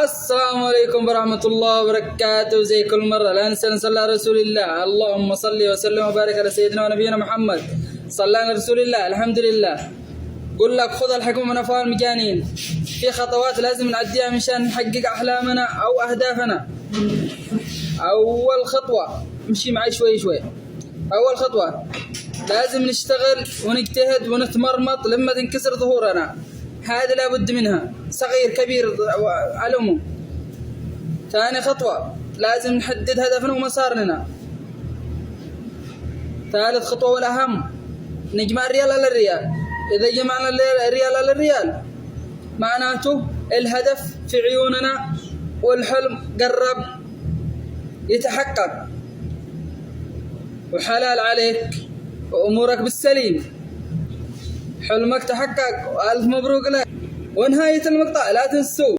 السلام عليكم ورحمة الله وبركاته. زي كل مرة لا ننسى نصلي على رسول الله. اللهم صل وسلم وبارك على سيدنا ونبينا محمد. صلى على رسول الله. الحمد لله. قل لك خذ الحكمة من أفواه المجانين. في خطوات لازم نعديها مشان نحقق أحلامنا أو أهدافنا. أول خطوة امشي معي شوي شوي. أول خطوة لازم نشتغل ونجتهد ونتمرمط لما تنكسر ظهورنا، هذا لابد منها، صغير كبير على العموم. ثاني خطوة لازم نحدد هدفنا ومسارنا. ثالث خطوة والأهم نجمع الريال على الريال. إذا جمعنا الريال على الريال معناته الهدف في عيوننا والحلم قرب يتحقق وحلال عليك وأمورك بالسليم، حلمك تحقق وألف مبروك لك. ونهاية المقطع لا تنسوا